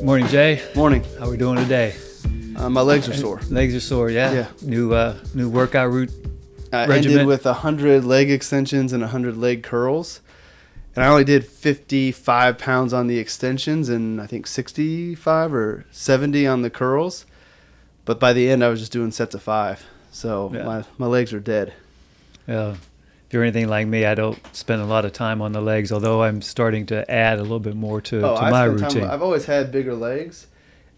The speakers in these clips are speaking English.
Morning, Jay. Morning. How we doing today? My legs are sore. Legs are sore, yeah. Yeah. New workout route. I Regiment. ended with 100 leg extensions and 100 leg curls. And I only did 55 pounds on the extensions and I think 65 or 70 on the curls. But by the end, I was just doing sets of 5. So Yeah. my legs are dead. If you're anything like me, I don't spend a lot of time on the legs, although I'm starting to add a little bit more to my routine. I've always had bigger legs.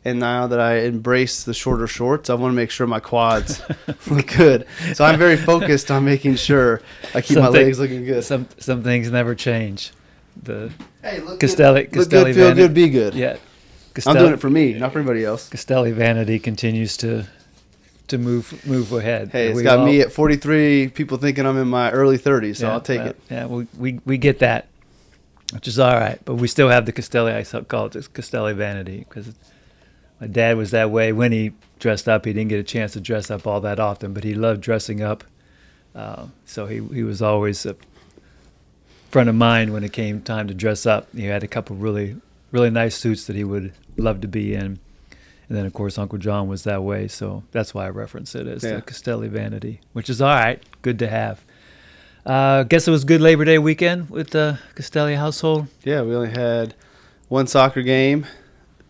And now that I embrace the shorter shorts, I want to make sure my quads look good. So I'm very focused on making sure I keep my legs looking good. Some things never change. The Hey, look Castelli good, feel vanity, good, be good. Yeah, I'm doing it for me, not for everybody else. Castelli vanity continues to move ahead. Hey, it's got me at 43, people thinking I'm in my early 30s, so I'll take it. Yeah, we get that, which is all right. But we still have the Castelli. I call it the Castelli vanity because my dad was that way when he dressed up. He didn't get a chance to dress up all that often, but he loved dressing up. So he was always a front of mind when it came time to dress up. He had a couple really nice suits that he would love to be in. And then, of course, Uncle John was that way, so that's why I reference it as the Castelli vanity, which is all right, good to have. Guess it was a good Labor Day weekend with the Castelli household. Yeah, we only had one soccer game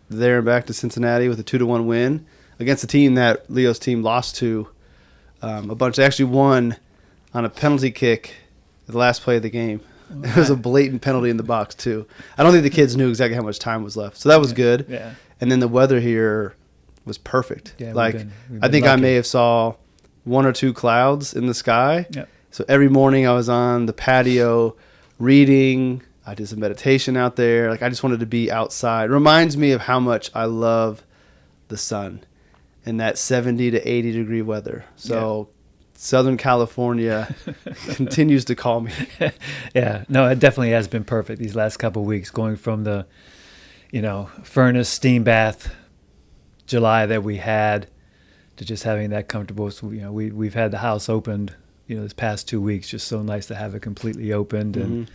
there and back to Cincinnati with a 2-1 win against a team that Leo's team lost to a bunch. They actually won on a penalty kick at the last play of the game. Okay. It was a blatant penalty in the box, too. I don't think the kids knew exactly how much time was left, so that was good. Yeah. And then the weather here was perfect. Yeah, like we've been I think lucky. I may have saw 1 or 2 clouds in the sky. Yep. So every morning I was on the patio reading. I did some meditation out there. Like I just wanted to be outside. It reminds me of how much I love the sun and that 70 to 80 degree weather. So Southern California continues to call me. Yeah, no, it definitely has been perfect these last couple of weeks, going from the furnace, steam bath July that we had to just having that comfortable. So, we've had the house opened, this past 2 weeks. Just so nice to have it completely opened and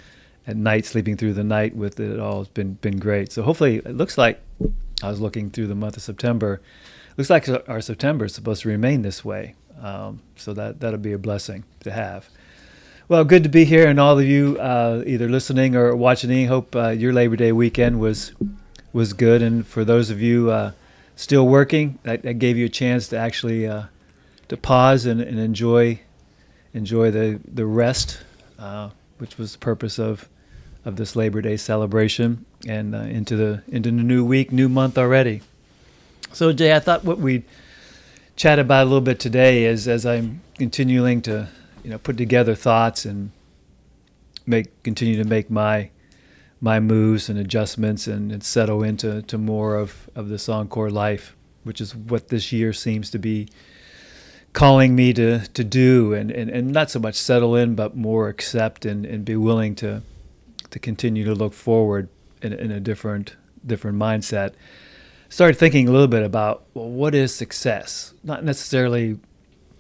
at night, sleeping through the night with it all has been great. So hopefully, it looks like, I was looking through the month of September, looks like our September is supposed to remain this way. So that'll be a blessing to have. Well, good to be here, and all of you either listening or watching. Hope your Labor Day weekend was good, and for those of you still working, that gave you a chance to actually to pause and enjoy the rest, which was the purpose of this Labor Day celebration, and into the new week, new month already. So, Jay, I thought what we'd chat about a little bit today is, as I'm continuing to put together thoughts and continue to make my moves and adjustments and settle into more of this Encore life, which is what this year seems to be calling me to do, and not so much settle in, but more accept and be willing to continue to look forward in a different mindset. Started thinking a little bit about, well, what is success? Not necessarily,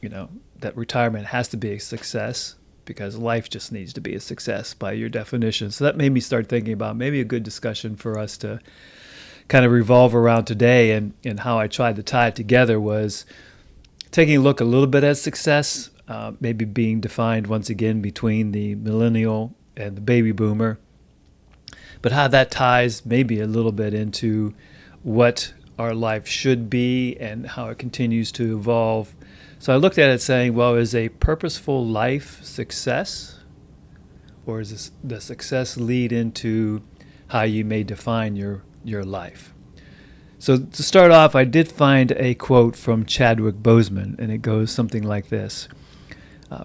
that retirement has to be a success, because life just needs to be a success by your definition. So that made me start thinking about maybe a good discussion for us to kind of revolve around today, and how I tried to tie it together was taking a look a little bit at success, maybe being defined once again between the millennial and the baby boomer, but how that ties maybe a little bit into what our life should be and how it continues to evolve. So I looked at it saying, well, is a purposeful life success? Or does the success lead into how you may define your life? So to start off, I did find a quote from Chadwick Boseman, and it goes something like this.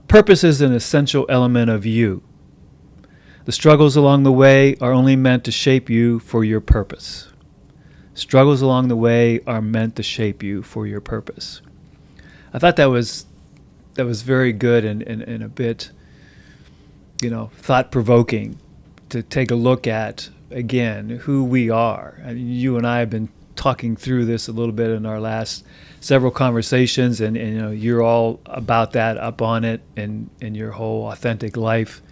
Purpose is an essential element of you. The struggles along the way are only meant to shape you for your purpose. Struggles along the way are meant to shape you for your purpose. I thought that was very good and a bit, thought-provoking to take a look at, again, who we are. I mean, you and I have been talking through this a little bit in our last several conversations, and you're all about that, up on it, and your whole authentic life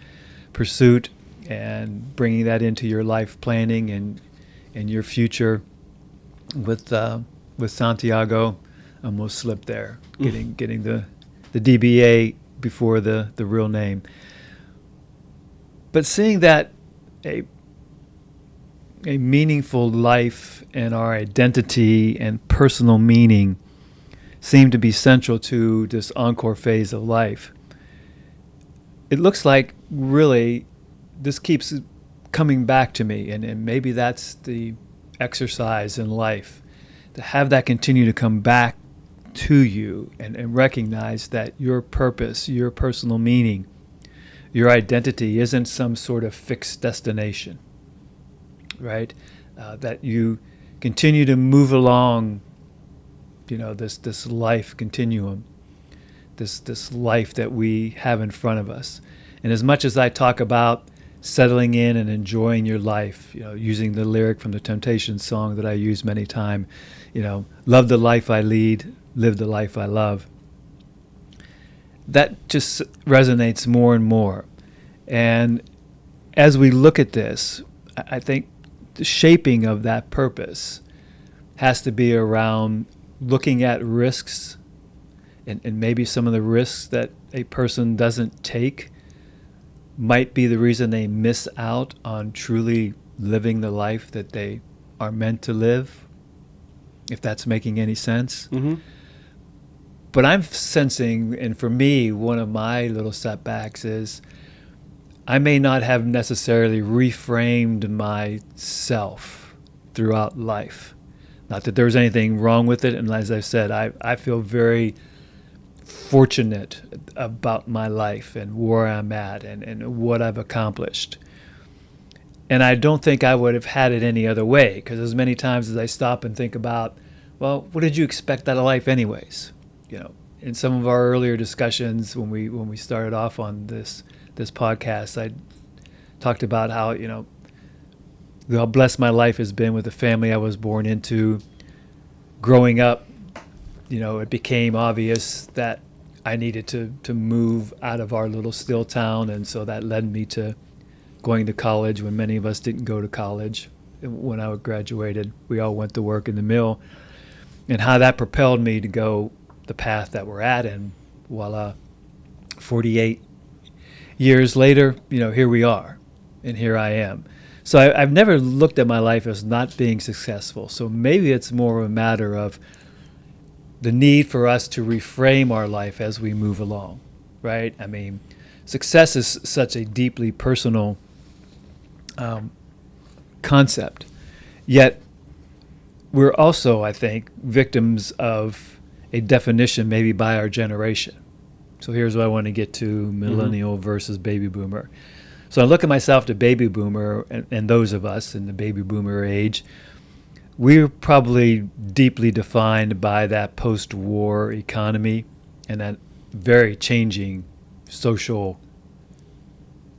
pursuit, and bringing that into your life planning and your future with Santiago, almost slipped there, getting the DBA before the real name. But seeing that a meaningful life and our identity and personal meaning seem to be central to this encore phase of life. It looks like really this keeps coming back to me, and maybe that's the exercise in life, to have that continue to come back to you and recognize that your purpose, your personal meaning, your identity isn't some sort of fixed destination, right? That you continue to move along, this life continuum, this life that we have in front of us. And as much as I talk about settling in and enjoying your life, using the lyric from the Temptations song that I use many times, love the life I lead, live the life I love. That just resonates more and more. And as we look at this, I think the shaping of that purpose has to be around looking at risks and maybe some of the risks that a person doesn't take might be the reason they miss out on truly living the life that they are meant to live, if that's making any sense. Mm-hmm. But I'm sensing, and for me, one of my little setbacks is I may not have necessarily reframed myself throughout life. Not that there's anything wrong with it, and as I said, I feel very fortunate about my life and where I'm at and what I've accomplished. And I don't think I would have had it any other way, because as many times as I stop and think about, well, what did you expect out of life anyways? In some of our earlier discussions when we started off on this podcast, I talked about how how blessed my life has been with the family I was born into. Growing up, it became obvious that I needed to move out of our little still town, and so that led me to going to college when many of us didn't go to college. When I graduated, we all went to work in the mill, and how that propelled me to go the path that we're at, and voila, 48 years later, here we are, and here I am. So I've never looked at my life as not being successful. So maybe it's more of a matter of the need for us to reframe our life as we move along, right? I mean, success is such a deeply personal concept. Yet we're also, I think, victims of a definition maybe by our generation. So here's what I want to get to: millennial versus baby boomer. So I look at myself, the baby boomer, and those of us in the baby boomer age, we're probably deeply defined by that post-war economy and that very changing social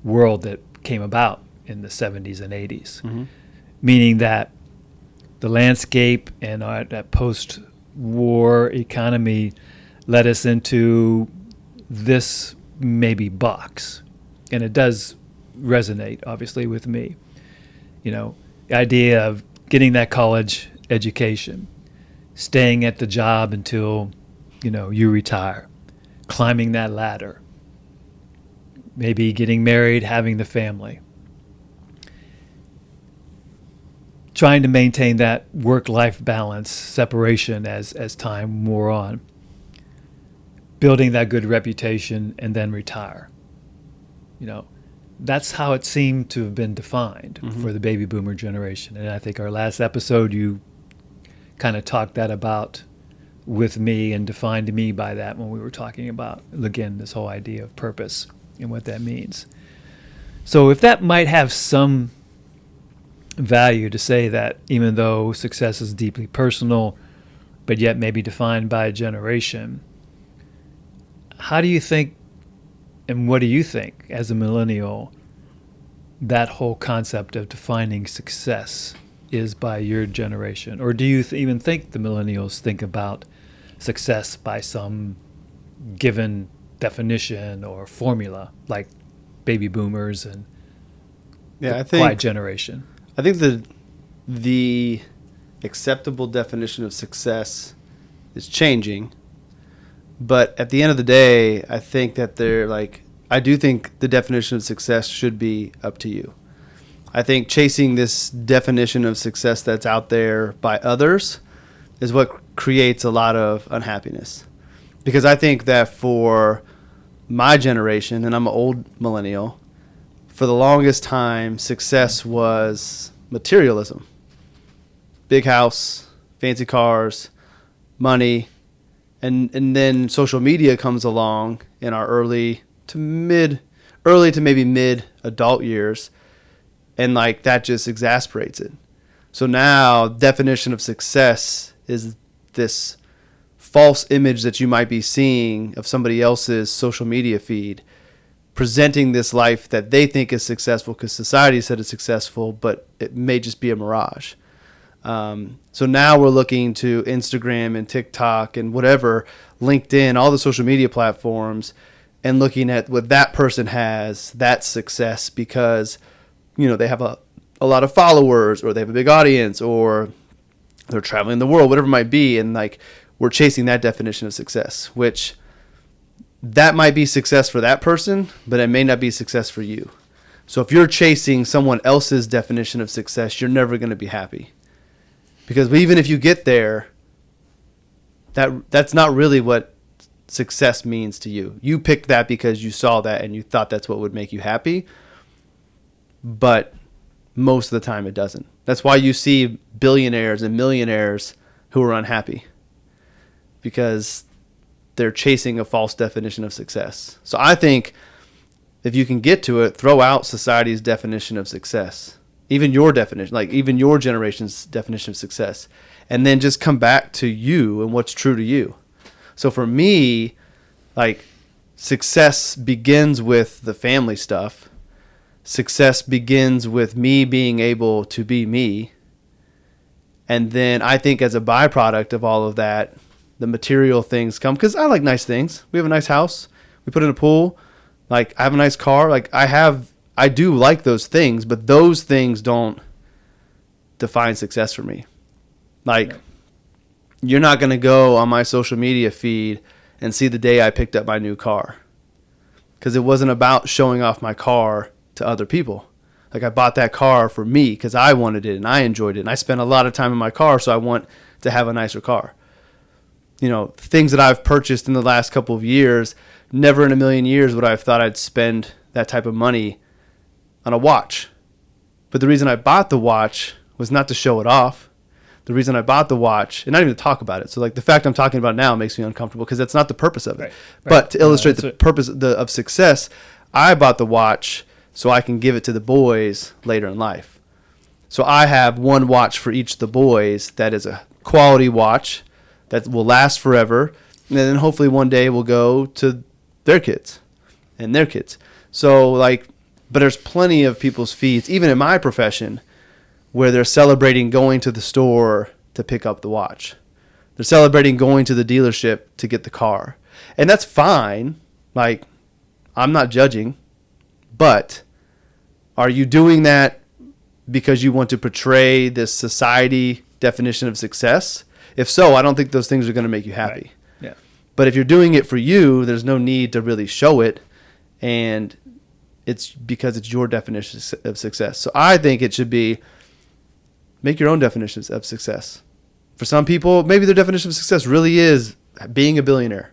world that came about in the 70s and 80s. Mm-hmm. Meaning that the landscape and that post-war economy led us into this maybe box. And it does resonate, obviously, with me. The idea of getting that college education, staying at the job until, you retire, climbing that ladder, maybe getting married, having the family, trying to maintain that work-life balance, separation as time wore on, building that good reputation, and then retire. That's how it seemed to have been defined for the baby boomer generation. And I think our last episode, you kind of talked that about with me and defined me by that when we were talking about, again, this whole idea of purpose and what that means. So if that might have some value to say that even though success is deeply personal, but yet maybe defined by a generation, how do you think, and what do you think as a millennial, that whole concept of defining success is by your generation? Or do you even think the millennials think about success by some given definition or formula like baby boomers and I the quiet generation? I think the acceptable definition of success is changing. But at the end of the day, I think that I do think the definition of success should be up to you. I think chasing this definition of success that's out there by others is what creates a lot of unhappiness. Because I think that for my generation, and I'm an old millennial, for the longest time, success was materialism. Big house, fancy cars, money, and then social media comes along in our early to maybe mid adult years, and like that just exasperates it. So now definition of success is this false image that you might be seeing of somebody else's social media feed presenting this life that they think is successful because society said it's successful, but it may just be a mirage. So now we're looking to Instagram and TikTok and whatever, LinkedIn, all the social media platforms, and looking at what that person has, that's success because, they have a lot of followers, or they have a big audience, or they're traveling the world, whatever it might be. And like, we're chasing that definition of success, which that might be success for that person, but it may not be success for you. So if you're chasing someone else's definition of success, you're never going to be happy. Because even if you get there, that's not really what success means to you. You picked that because you saw that and you thought that's what would make you happy. But most of the time it doesn't. That's why you see billionaires and millionaires who are unhappy. Because they're chasing a false definition of success. So I think if you can get to it, throw out society's definition of success. Even your definition, like even your generation's definition of success. And then just come back to you and what's true to you. So for me, like, success begins with the family stuff. Success begins with me being able to be me. And then I think as a byproduct of all of that, the material things come. Because I like nice things. We have a nice house. We put in a pool. Like, I have a nice car. Like, I do like those things, but those things don't define success for me. Like, you're not going to go on my social media feed and see the day I picked up my new car. Because it wasn't about showing off my car to other people. Like, I bought that car for me because I wanted it and I enjoyed it. And I spent a lot of time in my car, so I want to have a nicer car. Things that I've purchased in the last couple of years, never in a million years would I have thought I'd spend that type of money on a watch. But the reason I bought the watch was not to show it off. The reason I bought the watch, and not even to talk about it. So like the fact I'm talking about it now makes me uncomfortable because that's not the purpose of it. Right. But to illustrate the purpose of success, I bought the watch so I can give it to the boys later in life. So I have one watch for each of the boys that is a quality watch that will last forever. And then hopefully one day will go to their kids and their kids. So like, but there's plenty of people's feeds, even in my profession, where they're celebrating going to the store to pick up the watch. They're celebrating going to the dealership to get the car. And that's fine. Like, I'm not judging. But are you doing that because you want to portray this society definition of success? If so, I don't think those things are going to make you happy. Right. Yeah. But if you're doing it for you, there's no need to really show it. And it's because it's your definition of success. So I think it should be make your own definitions of success. For some people, maybe their definition of success really is being a billionaire.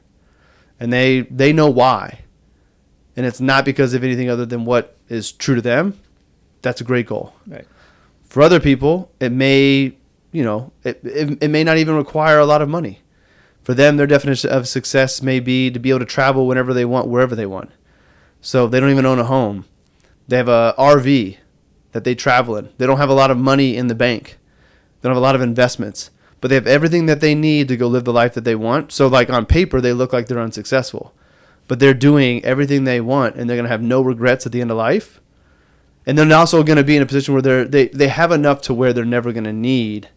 And they know why. And it's not because of anything other than what is true to them. That's a great goal. Right. For other people, it may, it may not even require a lot of money. For them, their definition of success may be to be able to travel whenever they want, wherever they want. So they don't even own a home. They have a RV that they travel in. They don't have a lot of money in the bank. They don't have a lot of investments. But they have everything that they need to go live the life that they want. So like on paper, they look like they're unsuccessful. But they're doing everything they want, and they're going to have no regrets at the end of life. And they're also going to be in a position where they have enough to where they're never going to need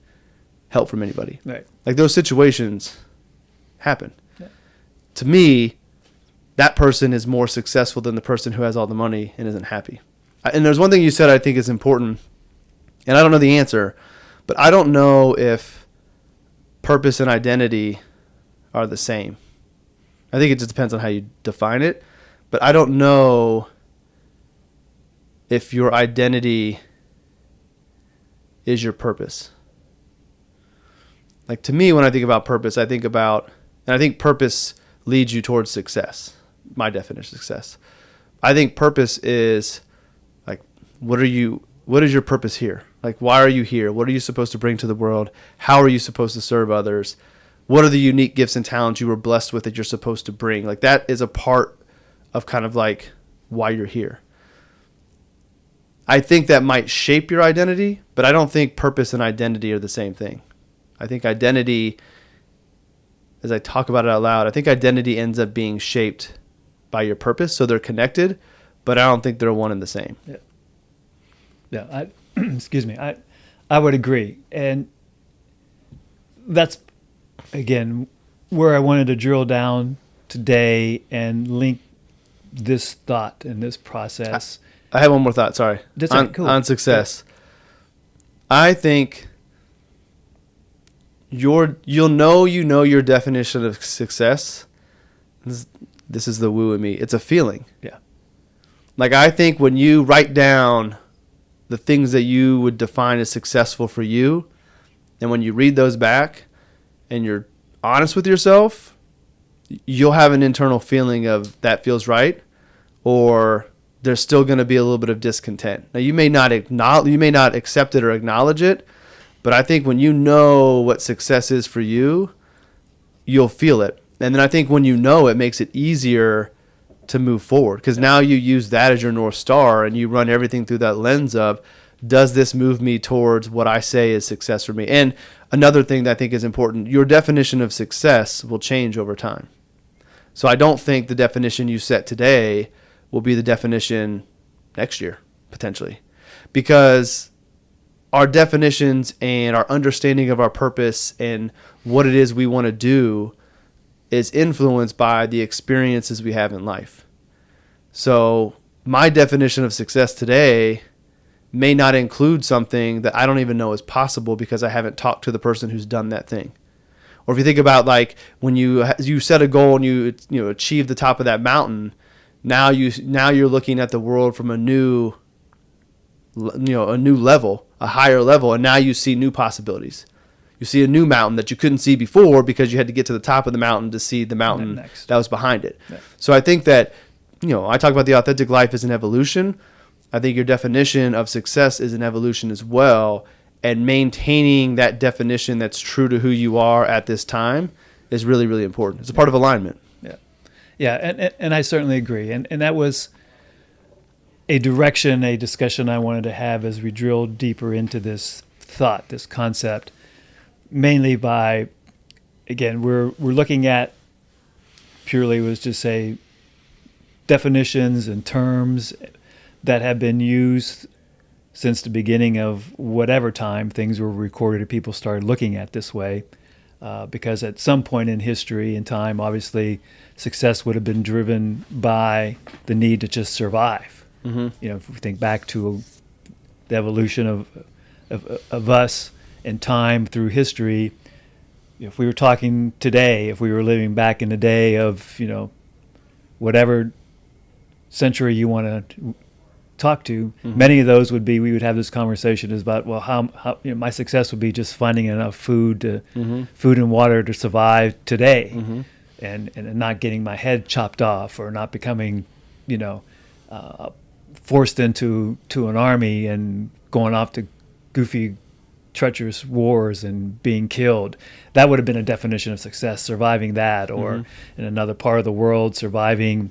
help from anybody. Right. Like those situations happen. Yeah. To me, that person is more successful than the person who has all the money and isn't happy. And there's one thing you said I think is important, and I don't know the answer, But I don't know if purpose and identity are the same. I think it just depends on how you define it. But I don't know if your identity is your purpose. Like, to me, when I think about purpose, I think purpose leads you towards success. My definition of success. I think purpose is like, what is your purpose here? Like, why are you here? What are you supposed to bring to the world? How are you supposed to serve others? What are the unique gifts and talents you were blessed with that you're supposed to bring? Like, that is a part of kind of like why you're here. I think that might shape your identity, but I don't think purpose and identity are the same thing. I think identity, as I talk about it out loud, I think identity ends up being shaped by your purpose. So they're connected, but I don't think they're one and the same. Yeah. Yeah. Excuse me. I would agree. And that's, again, where I wanted to drill down today and link this thought and this process. I have one more thought. Sorry. That's right, cool. On success. I think you'll know your definition of success. This is the woo in me. It's a feeling. Yeah. Like, I think when you write down the things that you would define as successful for you, and when you read those back and you're honest with yourself, you'll have an internal feeling of that feels right, or there's still going to be a little bit of discontent. Now, you may not accept it or acknowledge it, but I think when you know what success is for you, you'll feel it. And then I think when you know, it makes it easier to move forward, because now you use that as your North Star and you run everything through that lens of, does this move me towards what I say is success for me? And another thing that I think is important, your definition of success will change over time. So I don't think the definition you set today will be the definition next year, potentially, because our definitions and our understanding of our purpose and what it is we want to do is influenced by the experiences we have in life. So my definition of success today may not include something that I don't even know is possible because I haven't talked to the person who's done that thing. Or if you think about, like, when you set a goal and you achieve the top of that mountain, now you're looking at the world from a new level, a higher level, and now you see new possibilities. You see a new mountain that you couldn't see before because you had to get to the top of the mountain to see the mountain that was behind it. Yeah. So I think that, I talk about the authentic life as an evolution. I think your definition of success is an evolution as well, and maintaining that definition that's true to who you are at this time is really, really important. It's a part of alignment. Yeah. Yeah, and I certainly agree. And that was a discussion I wanted to have as we drilled deeper into this thought, this concept, mainly by, again, we're looking at purely, was just say, definitions and terms that have been used since the beginning of whatever time things were recorded and people started looking at this way. Because at some point in history and time, obviously, success would have been driven by the need to just survive. Mm-hmm. If we think back to the evolution of us and time through history, if we were talking today, if we were living back in the day of, whatever century you want to talk to, mm-hmm. many of those we would have this conversation is about, well, how my success would be just finding enough food and water to survive today, mm-hmm. and not getting my head chopped off or not becoming, forced into an army and going off to goofy, treacherous wars and being killed. That would have been a definition of success, surviving that, or mm-hmm. in another part of the world, surviving,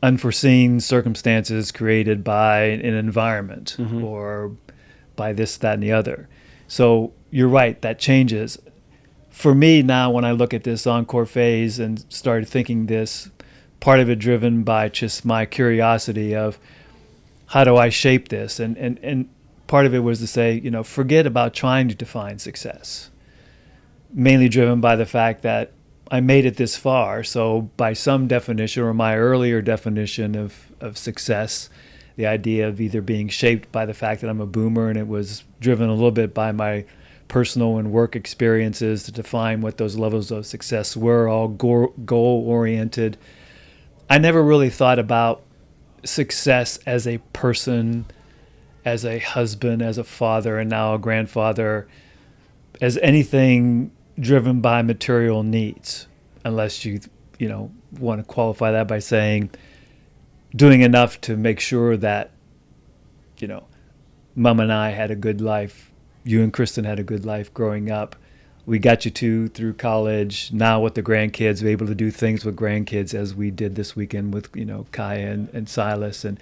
unforeseen circumstances created by an environment, mm-hmm. or by this, that, and the other. So you're right, that changes. For me now, when I look at this Encore phase and started thinking this, part of it driven by just my curiosity of how do I shape this? And part of it was to say, forget about trying to define success. Mainly driven by the fact that I made it this far, so by some definition, or my earlier definition of success, the idea of either being shaped by the fact that I'm a boomer, and it was driven a little bit by my personal and work experiences to define what those levels of success were, all goal oriented. I never really thought about success as a person, as a husband, as a father, and now a grandfather, as anything driven by material needs, unless you want to qualify that by saying doing enough to make sure that, Mom and I had a good life, you and Kristen had a good life growing up. We got you two through college. Now with the grandkids, we're able to do things with grandkids as we did this weekend with, Kaya and Silas. And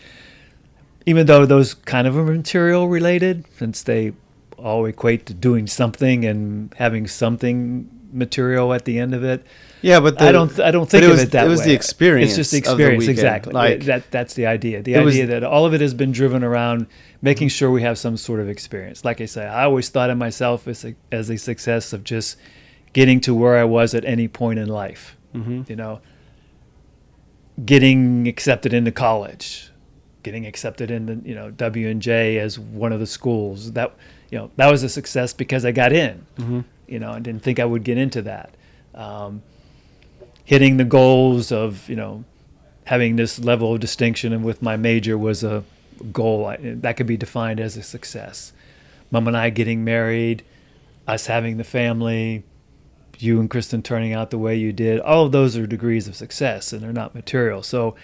even though those kind of are material related, since they all equate to doing something and having something material at the end of it. Yeah, but I don't think of it that way. It was the experience. It's just the of the experience, weekend. exactly. Like, That's the idea. The idea that all of it has been driven around making sure we have some sort of experience. Like I say, I always thought of myself as a success of just getting to where I was at any point in life. Getting accepted into college, getting accepted into W&J as one of the schools. That was a success because I got in. I didn't think I would get into that. Hitting the goals of having this level of distinction and with my major was a goal that could be defined as a success. Mom and I getting married, us having the family, you and Kristen turning out the way you did, all of those are degrees of success, and they're not material. So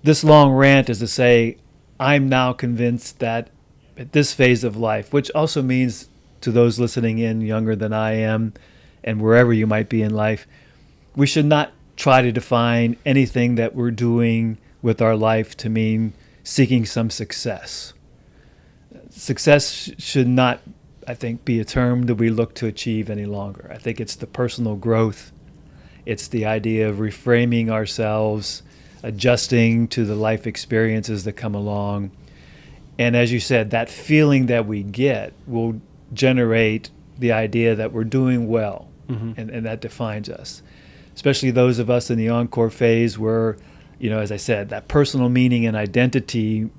this long rant is to say I'm now convinced that at this phase of life, which also means to those listening in younger than I am and wherever you might be in life, we should not try to define anything that we're doing with our life to mean seeking some success. Success should not, I think, be a term that we look to achieve any longer. I think it's the personal growth. It's the idea of reframing ourselves, adjusting to the life experiences that come along. And as you said, that feeling that we get will generate the idea that we're doing well, and that defines us. Especially those of us in the Encore phase where, as I said, that personal meaning and identity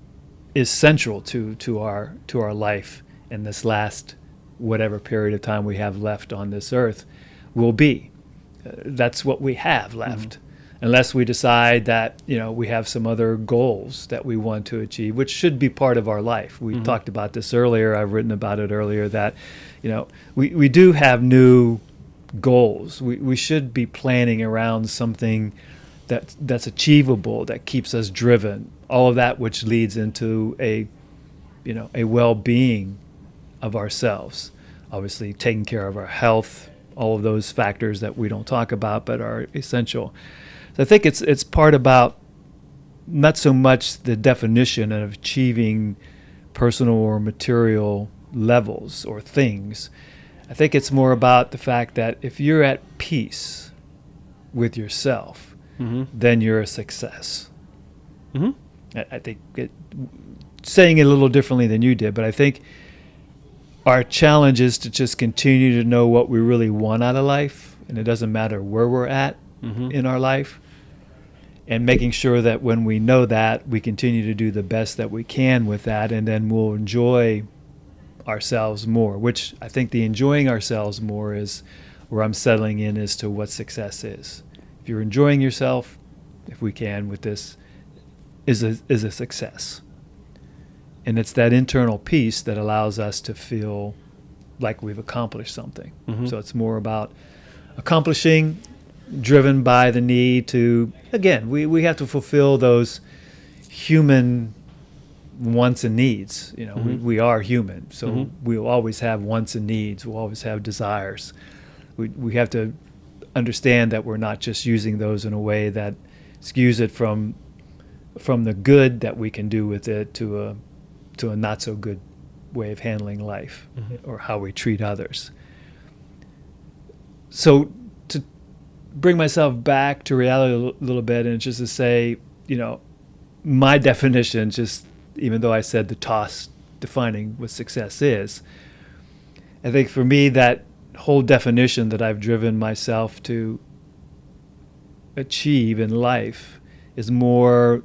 is central to our life in this last whatever period of time we have left on this earth will be. That's what we have left. Unless we decide that, we have some other goals that we want to achieve, which should be part of our life. We talked about this earlier. I've written about it earlier that, we do have new goals. We should be planning around something that's achievable, that keeps us driven. All of that which leads into a well-being of ourselves. Obviously, taking care of our health, all of those factors that we don't talk about but are essential. So I think it's part about not so much the definition of achieving personal or material levels or things. I think it's more about the fact that if you're at peace with yourself, then you're a success. I think saying it a little differently than you did, but I think our challenge is to just continue to know what we really want out of life, and it doesn't matter where we're at in our life, and making sure that when we know that, we continue to do the best that we can with that, and then we'll enjoy ourselves more, which I think the enjoying ourselves more is where I'm settling in as to what success is. If you're enjoying yourself, if we can with this, is a success. And it's that internal peace that allows us to feel like we've accomplished something. So it's more about accomplishing, driven by the need to, again, we have to fulfill those human wants and needs. We are human, so we'll always have wants and needs. We'll always have desires. We have to understand that we're not just using those in a way that skews it from the good that we can do with it to a not so good way of handling life or how we treat others. So to bring myself back to reality a little bit, and just to say, my definition, just even though I said the toss defining what success is, I think for me that whole definition that I've driven myself to achieve in life is more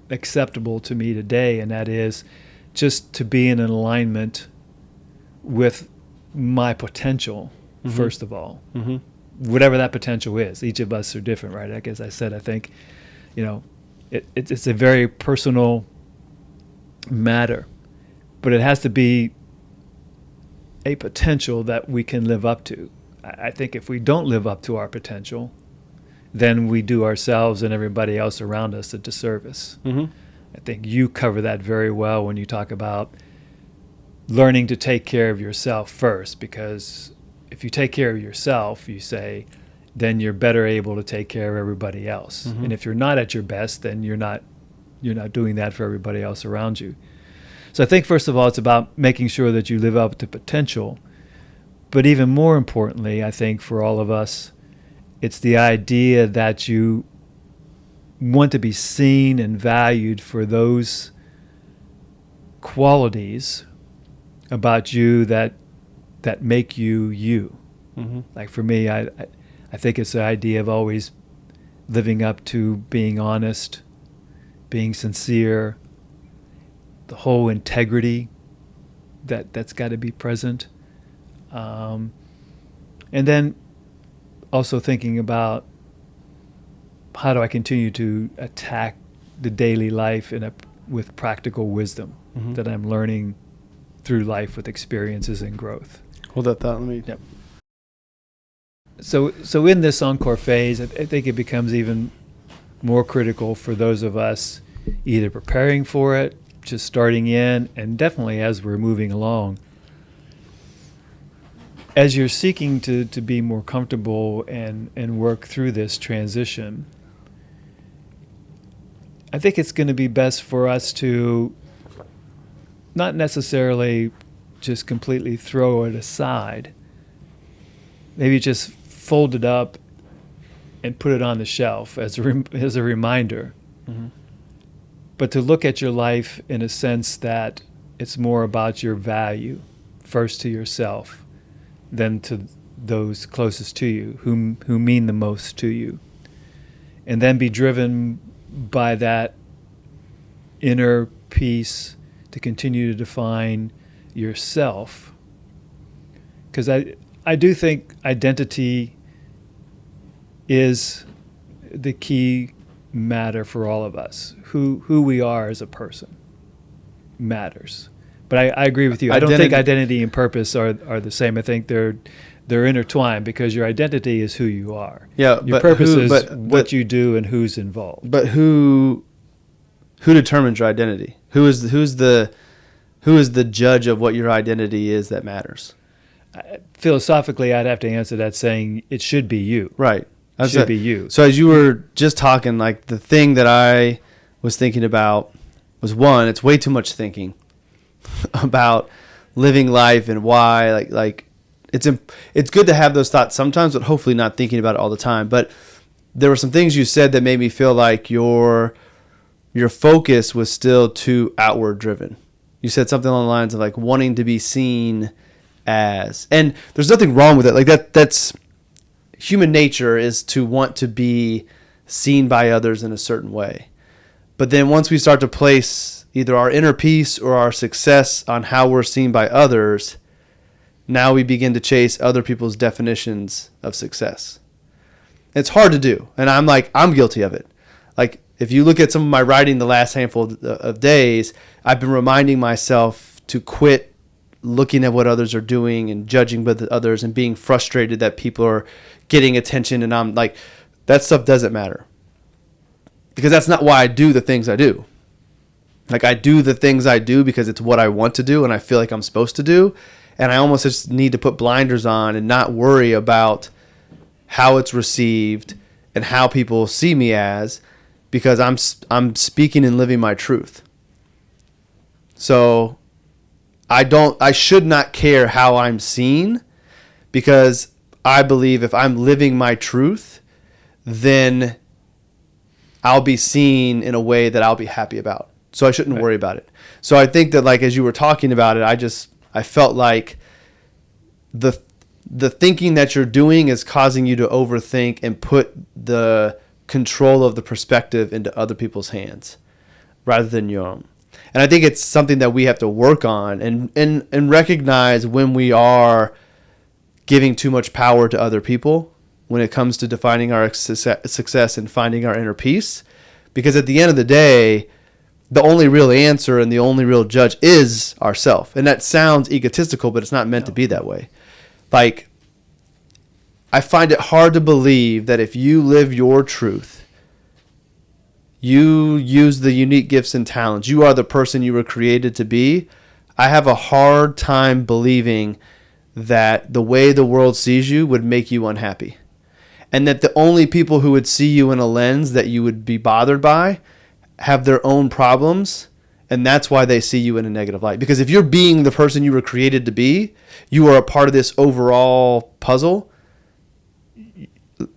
acceptable to me today, and that is just to be in an alignment with my potential, first of all. Whatever that potential is. Each of us are different, right? Like as I said, I think, it's a very personal matter, but it has to be a potential that we can live up to. I think if we don't live up to our potential, then we do ourselves and everybody else around us a disservice. I think you cover that very well when you talk about learning to take care of yourself first, because if you take care of yourself, you say, then you're better able to take care of everybody else. And if you're not at your best, then you're not doing that for everybody else around you. So I think, first of all, it's about making sure that you live up to potential. But even more importantly, I think for all of us, it's the idea that you want to be seen and valued for those qualities about you that make you you. Like for me, I think it's the idea of always living up to being honest, being sincere, the whole integrity that's got to be present. And then also thinking about how do I continue to attack the daily life with practical wisdom that I'm learning through life with experiences and growth. Hold that thought. Let me. Yep. So in this Encore phase, I think it becomes even more critical for those of us either preparing for it, just starting in, and definitely as we're moving along. As you're seeking to be more comfortable and work through this transition, I think it's going to be best for us to not necessarily just completely throw it aside. Maybe just fold it up and put it on the shelf as a reminder. But to look at your life in a sense that it's more about your value, first to yourself, then to those closest to you, who mean the most to you. And then be driven by that inner peace to continue to define yourself. Because I do think identity is the key matter for all of us. Who we are as a person matters. But I agree with you. I don't think identity and purpose are the same. I think they're intertwined, because your identity is who you are. Yeah, your purpose is what you do and who's involved. But who determines your identity? Who is the judge of what your identity is that matters? Philosophically, I'd have to answer that saying it should be you. Right. It should be you. So as you were just talking, like the thing that I was thinking about was, one, it's way too much thinking about living life and why. Like it's good to have those thoughts sometimes, but hopefully not thinking about it all the time. But there were some things you said that made me feel like your focus was still too outward driven. You said something along the lines of like wanting to be seen as, and there's nothing wrong with it. Like that's human nature, is to want to be seen by others in a certain way. But then once we start to place either our inner peace or our success on how we're seen by others, now we begin to chase other people's definitions of success. It's hard to do. And I'm guilty of it. Like if you look at some of my writing the last handful of days, I've been reminding myself to quit looking at what others are doing and judging with others and being frustrated that people are getting attention. And I'm like, that stuff doesn't matter. Because that's not why I do the things I do. Like I do the things I do because it's what I want to do and I feel like I'm supposed to do. And I almost just need to put blinders on and not worry about how it's received and how people see me as, because I'm speaking and living my truth. So I should not care how I'm seen, because I believe if I'm living my truth, then I'll be seen in a way that I'll be happy about. So I shouldn't worry about it. So I think that, like, as you were talking about it, I felt like the thinking that you're doing is causing you to overthink and put the control of the perspective into other people's hands, rather than your own. And I think it's something that we have to work on and recognize when we are giving too much power to other people when it comes to defining our success and finding our inner peace. Because at the end of the day, the only real answer and the only real judge is ourself. And that sounds egotistical, but it's not meant to be that way. Like, I find it hard to believe that if you live your truth, you use the unique gifts and talents, you are the person you were created to be. I have a hard time believing that the way the world sees you would make you unhappy. And that the only people who would see you in a lens that you would be bothered by have their own problems, and that's why they see you in a negative light. Because if you're being the person you were created to be, you are a part of this overall puzzle.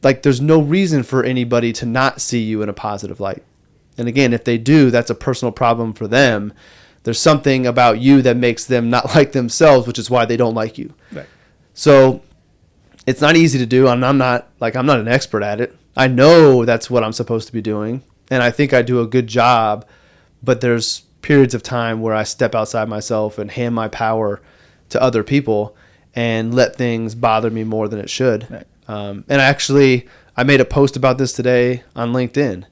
Like, there's no reason for anybody to not see you in a positive light. And again, if they do, that's a personal problem for them. There's something about you that makes them not like themselves, which is why they don't like you. Right. So it's not easy to do, and I'm not an expert at it. I know that's what I'm supposed to be doing, and I think I do a good job, but there's periods of time where I step outside myself and hand my power to other people and let things bother me more than it should. Right. And I made a post about this today on LinkedIn,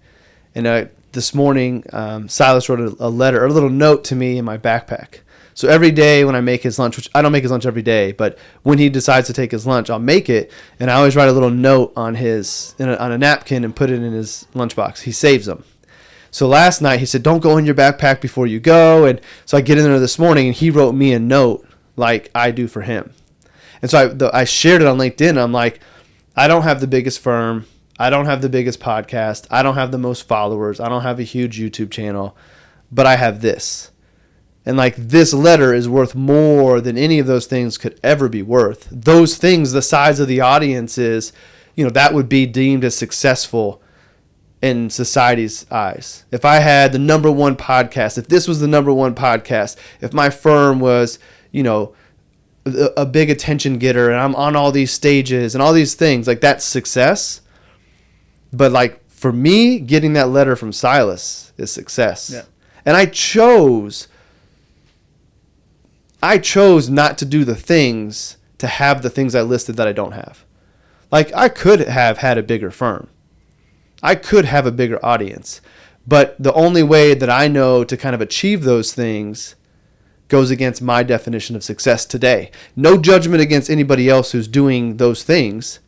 and this morning, Silas wrote a little note to me in my backpack. So every day when I make his lunch, which I don't make his lunch every day, but when he decides to take his lunch, I'll make it, and I always write a little note on on a napkin and put it in his lunchbox. He saves them. So last night he said, "Don't go in your backpack before you go," and so I get in there this morning, and he wrote me a note like I do for him. And so I shared it on LinkedIn. And I'm like, I don't have the biggest firm. I don't have the biggest podcast. I don't have the most followers. I don't have a huge YouTube channel, but I have this. And like, this letter is worth more than any of those things could ever be worth. Those things, the size of the audience is, that would be deemed as successful in society's eyes. If I had the number one podcast, if this was the number one podcast, if my firm was, a big attention getter and I'm on all these stages and all these things, like, that's success. But like, for me, getting that letter from Silas is success. Yeah. And I chose not to do the things to have the things I listed that I don't have. Like, I could have had a bigger firm. I could have a bigger audience. But the only way that I know to kind of achieve those things goes against my definition of success today. No judgment against anybody else who's doing those things,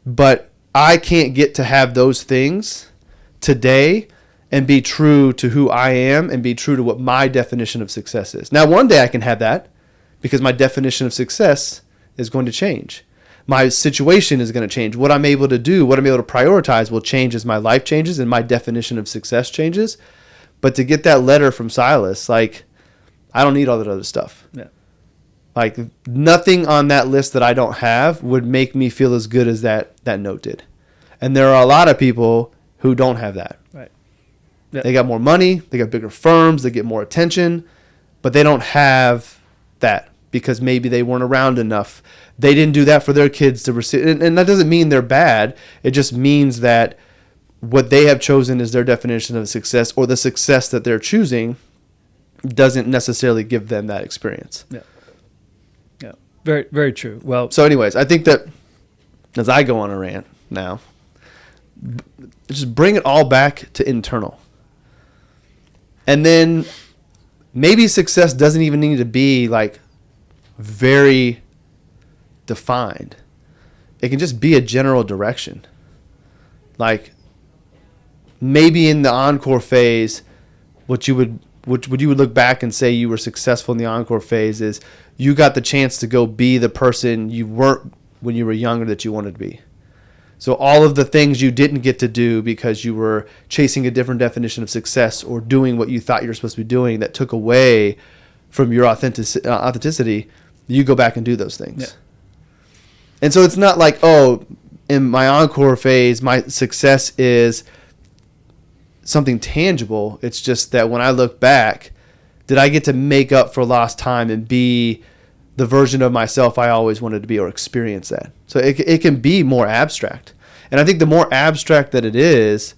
but I can't get to have those things today and be true to who I am and be true to what my definition of success is. Now, one day I can have that because my definition of success is going to change. My situation is going to change. What I'm able to do, what I'm able to prioritize will change as my life changes and my definition of success changes. But to get that letter from Silas, like, I don't need all that other stuff. Yeah. Like, nothing on that list that I don't have would make me feel as good as that note did. And there are a lot of people who don't have that. Right. Yeah. They got more money, they got bigger firms, they get more attention, but they don't have that because maybe they weren't around enough. They didn't do that for their kids to receive. And that doesn't mean they're bad. It just means that what they have chosen as their definition of success, or the success that they're choosing, doesn't necessarily give them that experience. Yeah. Yeah. Very, very true. Well, so anyways, I think that as I go on a rant now, just bring it all back to internal. And then maybe success doesn't even need to be like very defined. It can just be a general direction. Like, maybe in the Encore phase, what you would look back and say you were successful in the Encore phase is you got the chance to go be the person you weren't when you were younger that you wanted to be. So all of the things you didn't get to do because you were chasing a different definition of success or doing what you thought you were supposed to be doing that took away from your authenticity, you go back and do those things. Yeah. And so it's not like, oh, in my Encore phase, my success is something tangible. It's just that when I look back, did I get to make up for lost time and be the version of myself I always wanted to be, or experience that? So it can be more abstract. And I think the more abstract that it is,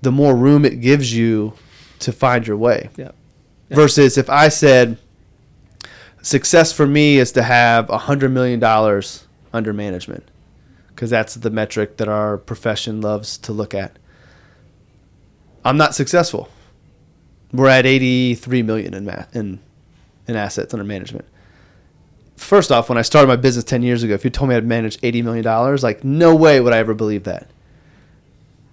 the more room it gives you to find your way. Yeah. Versus if I said success for me is to have $100 million under management, because that's the metric that our profession loves to look at. I'm not successful. We're at 83 million in assets under management. First off, when I started my business 10 years ago, if you told me I'd manage $80 million, like, no way would I ever believe that.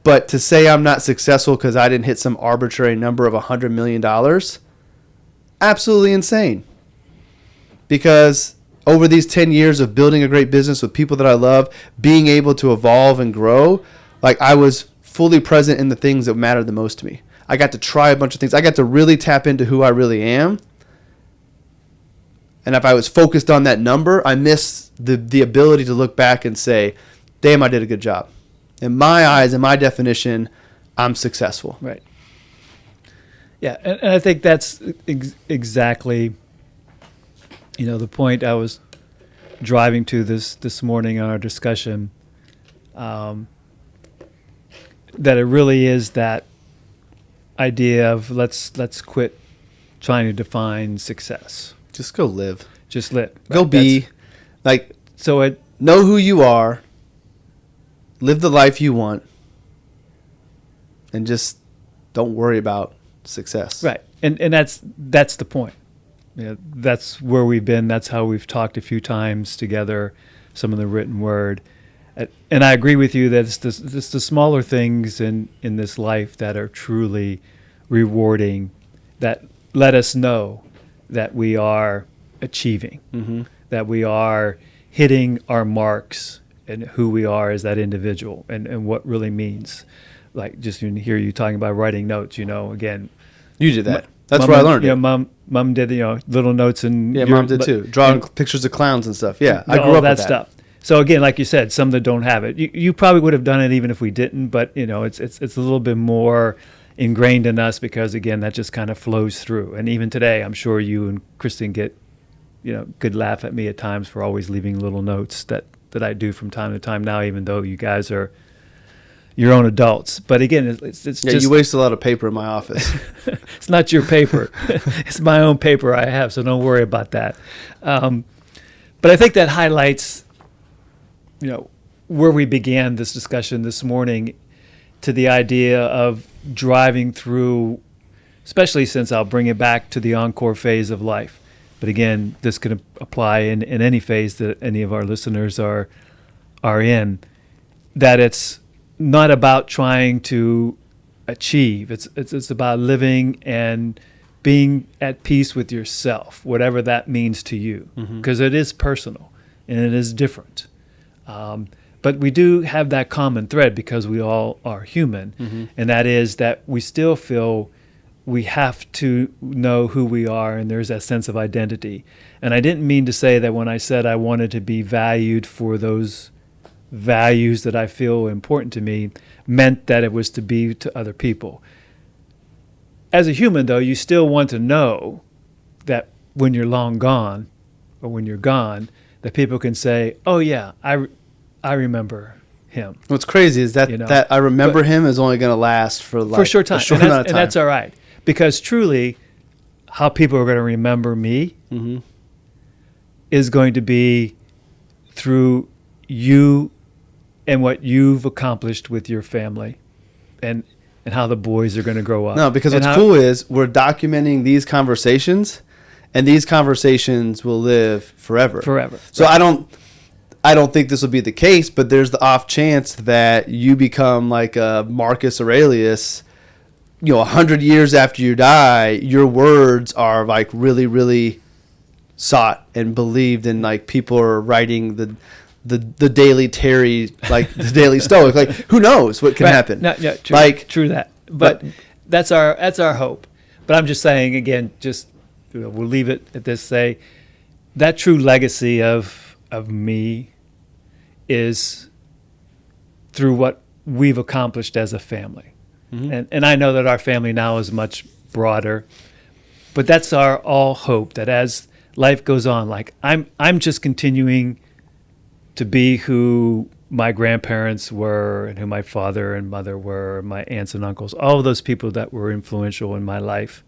But to say I'm not successful because I didn't hit some arbitrary number of $100 million, absolutely insane. Because over these 10 years of building a great business with people that I love, being able to evolve and grow, like, I was fully present in the things that mattered the most to me. I got to try a bunch of things. I got to really tap into who I really am. And if I was focused on that number, I missed the ability to look back and say, damn, I did a good job. In my eyes, in my definition, I'm successful. Right. Yeah, and I think that's exactly, the point I was driving to this morning in our discussion, that it really is that idea of let's quit trying to define success. Just go live. Just live. Go be. Like, so know who you are. Live the life you want. And just don't worry about success. Right. And that's the point. That's where we've been. That's how we've talked a few times together, some of the written word. And I agree with you that it's the smaller things in this life that are truly rewarding, that let us know that we are achieving, that we are hitting our marks and who we are as that individual and what really means. Like, just hear you talking about writing notes, again. You did that. That's where I learned it. Mom did, little notes. And yeah, Mom did too. Drawing pictures of clowns and stuff. Yeah, I grew up that with that stuff. So again, like you said, some that don't have it. You probably would have done it even if we didn't, but it's a little bit more ingrained in us because, again, that just kind of flows through. And even today, I'm sure you and Kristen get, good laugh at me at times for always leaving little notes that I do from time to time now, even though you guys are your own adults. But again, it's just... you waste a lot of paper in my office. It's not your paper. It's my own paper I have, so don't worry about that. But I think that highlights, where we began this discussion this morning, to the idea of driving through, especially since I'll bring it back to the Encore phase of life. But again, this can apply in any phase that any of our listeners are in, that it's not about trying to achieve. It's about living and being at peace with yourself, whatever that means to you, because it is personal and it is different. But we do have that common thread because we all are human, and that is that we still feel we have to know who we are, and there's that sense of identity. And I didn't mean to say that when I said I wanted to be valued for those values that I feel important to me, meant that it was to be to other people. As a human, though, you still want to know that when you're long gone, or when you're gone, that people can say, oh yeah, I remember him. What's crazy is that I remember him is only going to last for a short time. And that's all right. Because truly, how people are going to remember me is going to be through you and what you've accomplished with your family and how the boys are going to grow up. No, because what's cool is we're documenting these conversations, and these conversations will live forever. Forever. So right. I don't think this will be the case, but there's the off chance that you become like a Marcus Aurelius. 100 years after you die, your words are like really, really sought and believed, and like people are writing the Daily Terry, like the Daily Stoic. Like, who knows what can happen? No, true, true that. But that's our hope. But I'm just saying again, we'll leave it at this. Say that true legacy of me is through what we've accomplished as a family. And I know that our family now is much broader, but that's our all hope, that as life goes on, like I'm just continuing to be who my grandparents were, and who my father and mother were, my aunts and uncles, all of those people that were influential in my life.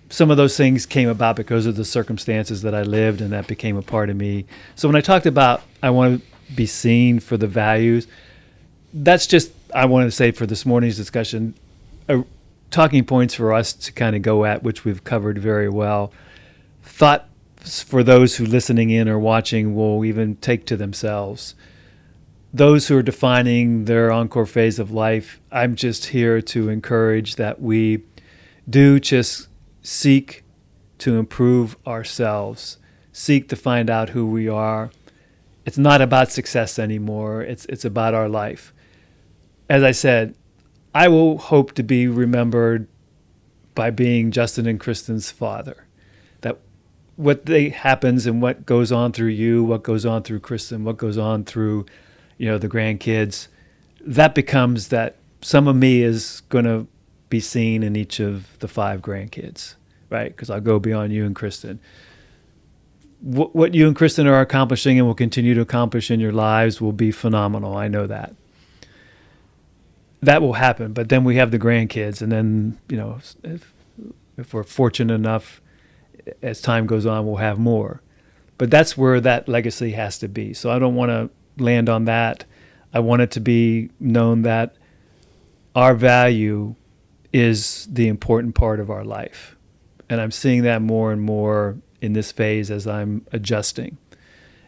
Some of those things came about because of the circumstances that I lived, and that became a part of me. So when I talked about I want to be seen for the values, that's just, I wanted to say for this morning's discussion, talking points for us to kind of go at, which we've covered very well. Thoughts for those who listening in or watching will even take to themselves. Those who are defining their encore phase of life, I'm just here to encourage that we do just seek to improve ourselves, seek to find out who we are. It's not about success anymore. It's about our life. As I said, I will hope to be remembered by being Justin and Kristen's father. That what happens and what goes on through you, what goes on through Kristen, what goes on through, the grandkids, that becomes that some of me is going to be seen in each of the 5 grandkids, right? Because I'll go beyond you and Kristen. What you and Kristen are accomplishing and will continue to accomplish in your lives will be phenomenal. I know that. That will happen. But then we have the grandkids, and then, if we're fortunate enough, as time goes on, we'll have more. But that's where that legacy has to be. So I don't want to land on that. I want it to be known that our value is the important part of our life. And I'm seeing that more and more in this phase as I'm adjusting,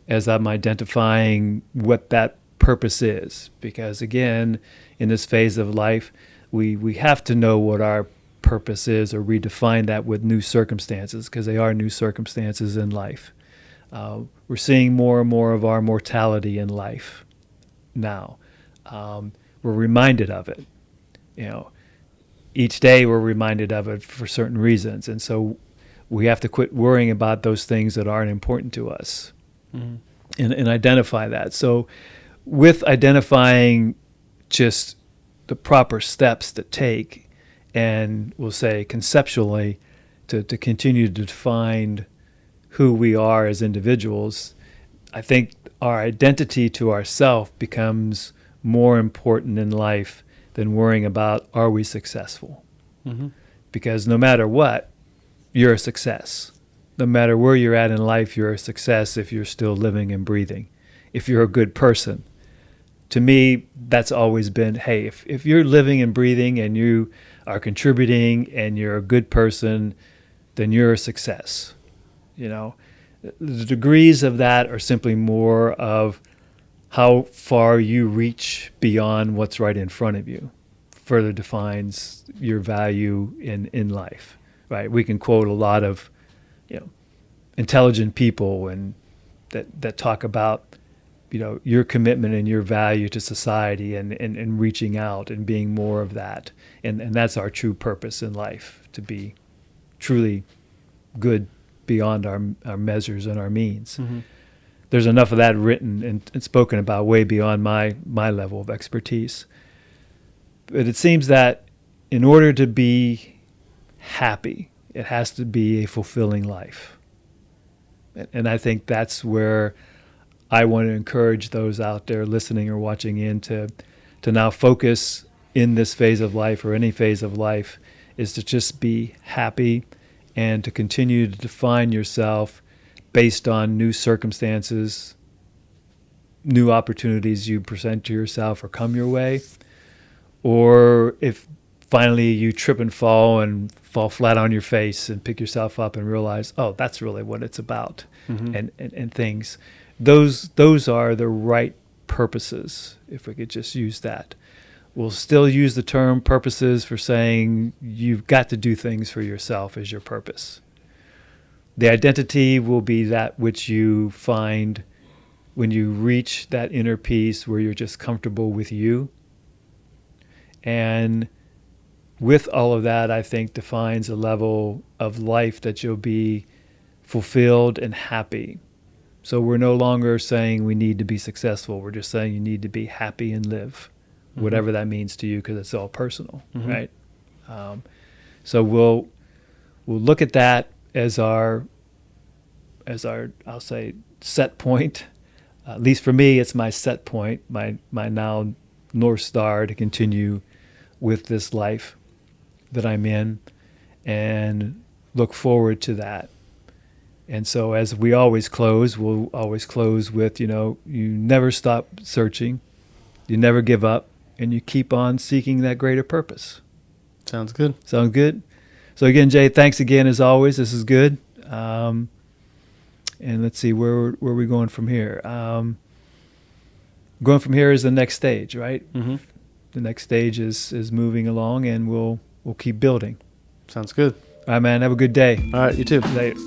as I'm identifying what that purpose is. Because again, in this phase of life, we have to know what our purpose is, or redefine that with new circumstances, because they are new circumstances in life. We're seeing more and more of our mortality in life now. We're reminded of it. Each day we're reminded of it for certain reasons. And so we have to quit worrying about those things that aren't important to us, and identify that. So with identifying just the proper steps to take, and we'll say conceptually to continue to define who we are as individuals, I think our identity to ourself becomes more important in life than worrying about, are we successful? Mm-hmm. Because no matter what, you're a success. No matter where you're at in life, you're a success if you're still living and breathing, if you're a good person. To me, that's always been, hey, if you're living and breathing and you are contributing and you're a good person, then you're a success. The degrees of that are simply more of how far you reach beyond what's right in front of you. Further defines your value in life, right? We can quote a lot of, intelligent people and that talk about, your commitment and your value to society and reaching out and being more of that. And that's our true purpose in life, to be truly good beyond our measures and our means. Mm-hmm. There's enough of that written and spoken about way beyond my level of expertise. But it seems that in order to be happy, it has to be a fulfilling life. And I think that's where I want to encourage those out there listening or watching in to now focus in this phase of life, or any phase of life, is to just be happy and to continue to define yourself based on new circumstances, new opportunities you present to yourself or come your way. Or if finally you trip and fall flat on your face and pick yourself up and realize, oh, that's really what it's about, mm-hmm. and things. Those are the right purposes, if we could just use that. We'll still use the term purposes for saying you've got to do things for yourself as your purpose. The identity will be that which you find when you reach that inner peace where you're just comfortable with you. And with all of that, I think defines a level of life that you'll be fulfilled and happy. So we're no longer saying we need to be successful. We're just saying you need to be happy and live, mm-hmm. whatever that means to you, because it's all personal, mm-hmm. right? So we'll look at that as our I'll say set point, at least for me, it's my set point, my now North Star to continue with this life that I'm in and look forward to that. And so as we always close, we'll always close with, you never stop searching, you never give up, and you keep on seeking that greater purpose. Sounds good. Sound good? So again, Jay, thanks again as always. This is good. And let's see, where are we going from here? Going from here is the next stage, right? Mm-hmm. The next stage is moving along, and we'll keep building. Sounds good. All right, man. Have a good day. All right, you too. Later.